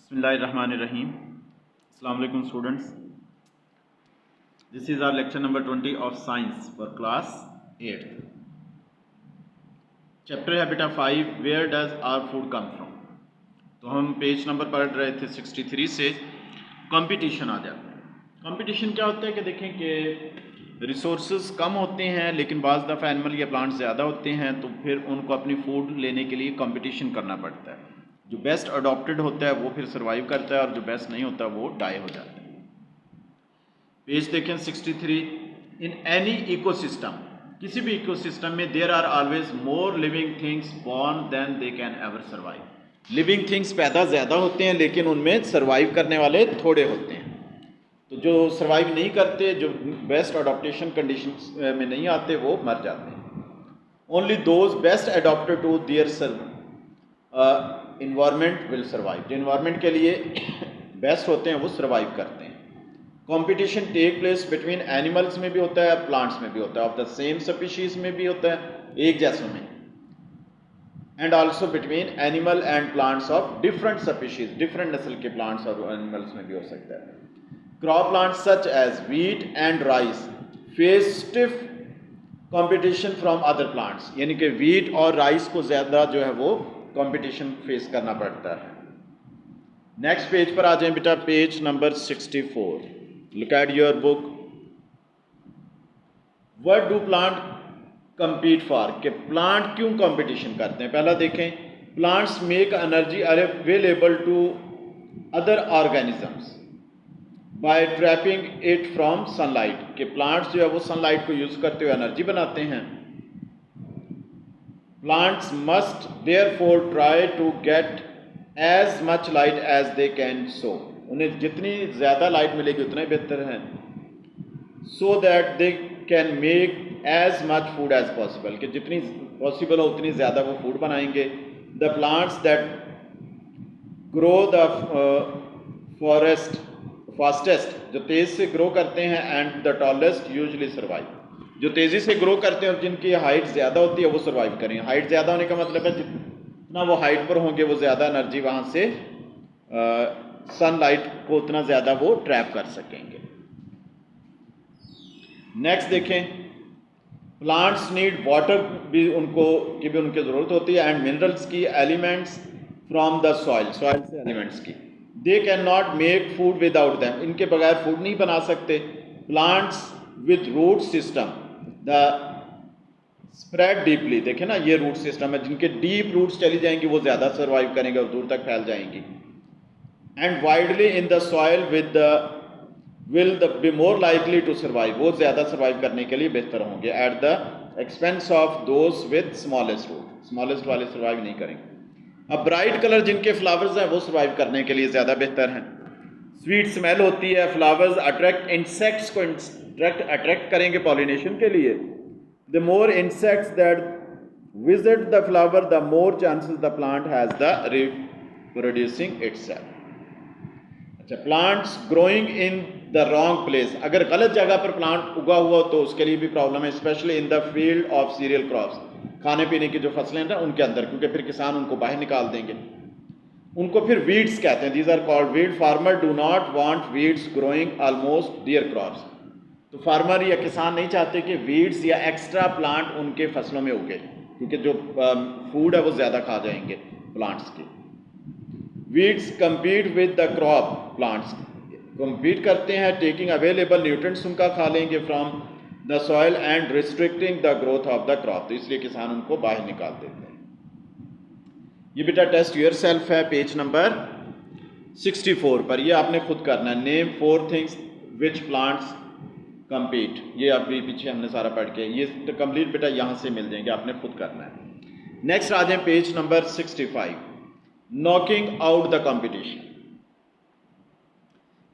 Bismillahirrahmanirrahim. Assalamu alaikum students. This is our lecture number 20 of science for class 8th. Chapter है बेटा 5 Where does our food come from? तो हम page number पढ़ रहे थे 63 से कंपटीशन आ जाता है। कंपटीशन क्या होता है कि देखें कि रिसोर्सेज कम होते हैं लेकिन बाज़ दफ़ा एनिमल या प्लांट ज़्यादा होते हैं तो फिर उनको अपनी फूड लेने के लिए कंपटीशन करना पड़ता है। जो बेस्ट अडॉप्टेड होता है वो फिर सर्वाइव करता है और जो बेस्ट नहीं होता वो डाई हो जाता है। पेज देखें 63। इन एनी इकोसिस्टम, किसी भी इकोसिस्टम में there are always more living things born than they can ever survive. Living things पैदा ज़्यादा होते हैं लेकिन उनमें सर्वाइव करने वाले थोड़े होते हैं। तो जो सर्वाइव नहीं करते, जो बेस्ट अडॉप्टेशन कंडीशन में नहीं आते, वो मर जाते हैं। Only those best adopted to their environment will survive. जो इन्वायरमेंट के लिए बेस्ट होते हैं वो सर्वाइव करते हैं। Competition take place between animals में भी होता है, प्लांट्स में भी होता है, ऑफ द सेम स्पीशीज में भी होता है, एक जैसों में, and also between animal and plants of different species, different नस्ल के प्लांट्स और एनिमल्स में भी हो सकता है। Crop plants such as wheat and rice face stiff competition from other plants, यानी कि व्हीट और राइस को ज़्यादा जो है वो कंपटीशन फेस करना पड़ता है। नेक्स्ट पेज पर आ जाएं बेटा, page number 64। Look at your book. What do plant compete for, कि प्लांट क्यों कंपटीशन करते हैं। पहला देखें, plants make energy available to other organisms by trapping it from sunlight, कि प्लांट्स जो है वो सनलाइट को यूज करते हुए एनर्जी बनाते हैं। Plants must therefore try to get as much light as they can so, उन्हें जितनी ज़्यादा लाइट मिलेगी उतना ही बेहतर है। So that they can make as much food as possible, कि जितनी पॉसिबल हो उतनी ज़्यादा वो फूड बनाएंगे। The plants that grow the fastest, जो तेज़ से ग्रो करते हैं, and the tallest usually survive, जो तेज़ी से ग्रो करते हैं और जिनकी हाइट ज़्यादा होती है वो सर्वाइव करेंगे। हाइट ज़्यादा होने का मतलब है जितना वो हाइट पर होंगे वो ज़्यादा एनर्जी वहाँ से सनलाइट को उतना ज़्यादा वो ट्रैप कर सकेंगे। नेक्स्ट देखें, प्लांट्स नीड वाटर भी उनकी ज़रूरत होती है, एंड मिनरल्स की, एलिमेंट्स फ्रॉम द सॉइल से एलिमेंट्स की। They can not make food without them, इनके बगैर फूड नहीं बना सकते। Plants with root system the spread deeply, देखें ना ये रूट सिस्टम है, जिनके डीप रूट्स चली जाएंगी वो ज़्यादा सर्वाइव करेंगे और दूर तक फैल जाएंगी। And widely in the soil will be more likely to survive, वो ज़्यादा सर्वाइव करने के लिए बेहतर होंगे, at the expense of those with smallest root, smallest वाले सर्वाइव नहीं करेंगे। अब ब्राइट कलर जिनके फ्लावर्स हैं वो सर्वाइव करने के लिए ज़्यादा बेहतर हैं। स्वीट स्मेल होती है, फ्लावर्स अट्रैक्ट इंसेक्ट्स को अट्रैक्ट करेंगे पॉलिनेशन के लिए। The more insects that visit the flower the more chances the plant has the reproducing itself. अच्छा, plants growing in the wrong place, अगर गलत जगह पर प्लांट उगा हुआ तो उसके लिए भी प्रॉब्लम है, specially in the field of cereal crops, खाने पीने की जो फसलें हैं ना उनके अंदर, क्योंकि फिर किसान उनको बाहर निकाल देंगे। उनको फिर वीड्स कहते हैं, these are called weed. Farmer do not want weeds growing almost their crops, तो फार्मर या किसान नहीं चाहते कि वीड्स या एक्स्ट्रा प्लांट उनके फसलों में उगे, क्योंकि जो फूड है वो ज़्यादा खा जाएंगे प्लांट्स की। Weeds compete with the crop, plants compete करते हैं, टेकिंग अवेलेबल न्यूट्रिएंट्स उनका खा लेंगे from the soil and restricting the growth of the crop, तो इसलिए किसान उनको बाहर निकाल देते हैं। ये बेटा टेस्ट योर सेल्फ है, पेज नंबर 64 पर, ये आपने खुद करना है। Name 4 things which plants compete, ये अभी पीछे हमने सारा पढ़ के, ये तो कंप्लीट बेटा यहाँ से मिल जाएंगे, आपने खुद करना है। नेक्स्ट आ जाए page number 65। Knocking out the competition.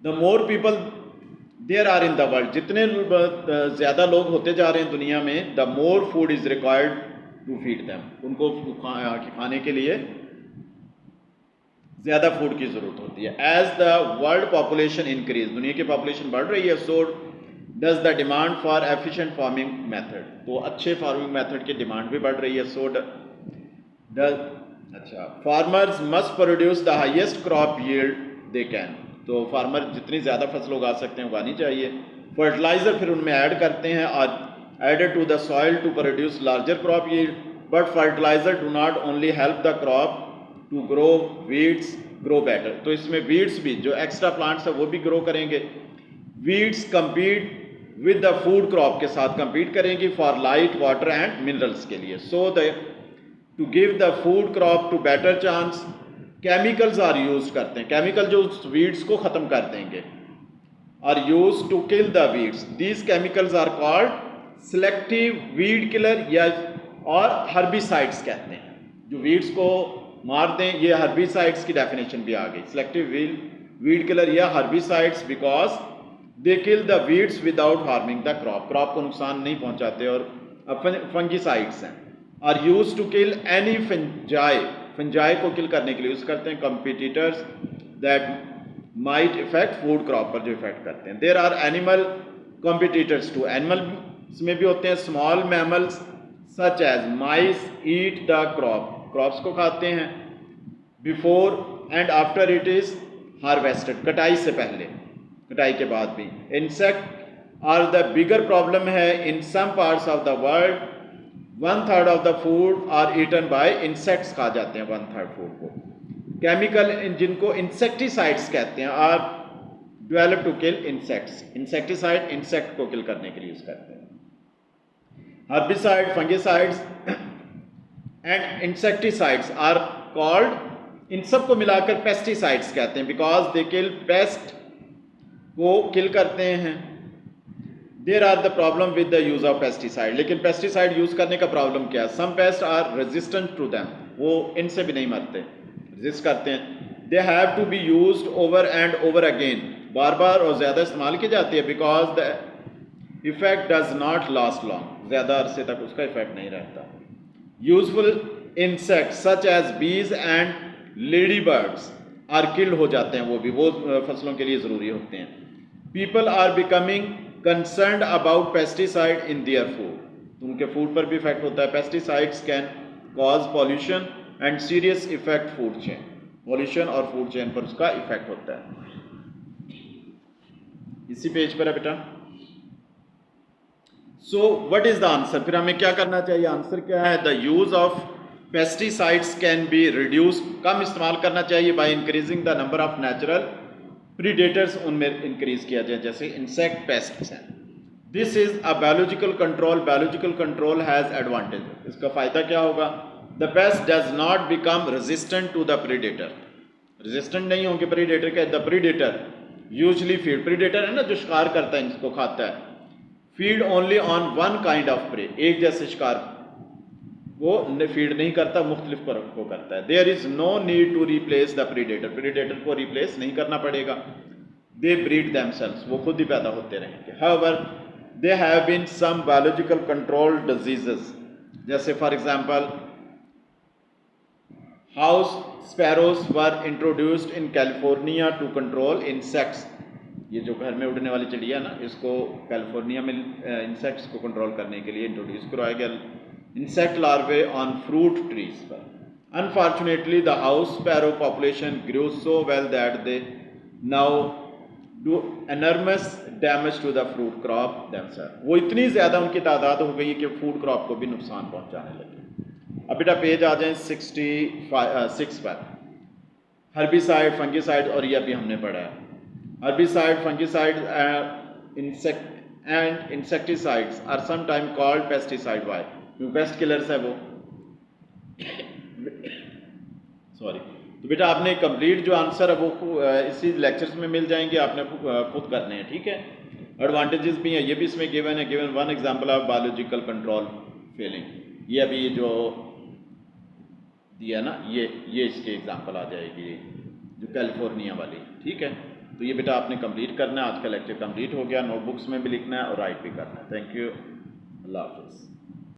The more people there are in the world, जितने ज़्यादा लोग होते जा रहे हैं दुनिया में, the more food is required to feed them, उनको खाने के लिए ज़्यादा फूड की ज़रूरत होती है। As the world population increase, दुनिया की पॉपुलेशन बढ़ रही है, so does the demand for efficient farming method, तो अच्छे फार्मिंग मेथड की डिमांड भी बढ़ रही है। सो अच्छा, farmers must produce the highest crop yield they can, तो फार्मर जितनी ज़्यादा फसल उगा सकते हैं उगानी चाहिए। फर्टिलाइज़र फिर उनमें ऐड करते हैं और added to the soil to produce larger crop yield, but fertiliser do not only help the crop to grow, weeds grow better, तो इसमें वीड्स भी जो एक्स्ट्रा प्लांट्स है वो भी ग्रो करेंगे। Weeds compete with the food crop के साथ कम्पीट करेंगी for light, water and minerals के लिए। So the to give the food crop to better chance, chemicals are use करते हैं, केमिकल जो वीड्स को ख़त्म कर देंगे, are use to kill the weeds, these chemicals are called selective weed killer या और हर्बिसाइड्स कहते हैं, जो वीड्स को मार दें, ये हर्बिसाइड्स की डेफिनेशन भी आ गई, सिलेक्टिव वीड किलर या herbicides, because they kill the weeds without harming the crop, crop को नुकसान नहीं पहुंचाते, और फंगीसाइड्स हैं, are use to kill any fungi, fungi को किल करने के लिए यूज करते हैं, competitors that might affect food crop पर जो इफेक्ट करते हैं। There are animal competitors too, animals में भी होते हैं, small mammals such as mice eat the crop, crops को खाते हैं, before and after it is harvested, कटाई से पहले, कटाई के बाद भी। Insect are the bigger problem है in some parts of the world, 1/3 of the food are eaten by insects, खा जाते हैं 1/3 फूड को। केमिकल जिनको इंसेक्टिसाइड्स कहते हैं are develop to kill insects, insecticide insect को किल करने के लिए यूज करते हैं। Herbicide, fungicides and insecticides are called, इन सब को मिलाकर पेस्टिसाइड्स कहते हैं, बिकॉज दे किल पेस्ट को किल करते हैं। There are the problem with the use of pesticide, लेकिन पेस्टिसाइड यूज करने का प्रॉब्लम क्या है, some pest are resistant to them, वो इनसे भी नहीं मरते, रेजिस्ट करते हैं। They have to be used over and over again, बार बार और ज़्यादा इस्तेमाल की जाती है, because the effect does not last long, ज़्यादा अरसे तक उसका इफेक्ट नहीं रहता। यूजफुल इंसेक्ट्स सच एज बीज and ladybirds are killed, हो जाते हैं वो भी, वो फसलों के लिए ज़रूरी होते हैं। People are becoming concerned about pesticide in their food, तो उनके फूड पर भी इफेक्ट होता है। Pesticides can cause pollution and serious effect food chain, pollution और फूड चेन पर उसका इफेक्ट होता है। इसी पेज पर है बेटा। So what is the answer, फिर हमें क्या करना चाहिए, आंसर क्या है, the use of pesticides can be reduce, कम इस्तेमाल करना चाहिए by increasing the number of natural predators, उनमें इंक्रीज किया जाए, जैसे इंसेक्ट पेस्ट्स हैं। This is a biological control, biological control has advantage, इसका फायदा क्या होगा, the pest does not become resistant to the predator, resistant नहीं होंगे प्रीडेटर के, the predator usually feed, predator है ना जो शिकार करता है, जिसको खाता है, feed only on one kind of prey, एक जैसे शिकार वो फीड नहीं करता, मुख्तलिफ पर को करता है। There is no need to replace the predator, predator को रिप्लेस नहीं करना पड़ेगा। दे ब्रीड देमसेल्व्स, वो खुद ही पैदा होते रहेंगे। However they have been some biological control diseases, जैसे for example house sparrows were introduced in California to control insects, ये जो घर में उड़ने वाली चिड़िया ना, इसको कैलिफोर्निया में इंसेक्ट्स को कंट्रोल करने के लिए इंट्रोड्यूस करवाया गया, insect larvae on fruit trees पर। Unfortunately the house sparrow population grew so well that they now do enormous damage to the fruit crop themselves, वो इतनी ज़्यादा उनकी तादाद हो गई कि फूड क्रॉप को भी नुकसान पहुंचाने लगे। अब बेटा पेज आ जाए 66 पर, हर्बिसाइड, फंगिसाइड, और यह भी हमने पढ़ा है। Herbicide, fungicide insect and insecticides are sometime called pesticide, why, क्योंकि पेस्ट किलर्स है वो, सॉरी। तो बेटा आपने कंप्लीट जो आंसर है वो इसी लेक्चर्स में मिल जाएंगे, आपने खुद करने हैं, ठीक है। एडवांटेजेस भी हैं, ये भी इसमें गिवन है, given one example of biological control failing, ये अभी जो दिया ना, ये इसके एग्जांपल आ जाएगी, जो कैलिफोर्निया वाली, ठीक है। तो ये बेटा आपने कंप्लीट करना है, आज का लेक्चर कंप्लीट हो गया, नोटबुक्स में भी लिखना है और राइट भी करना है। थैंक यू, अल्लाह हाफिज़।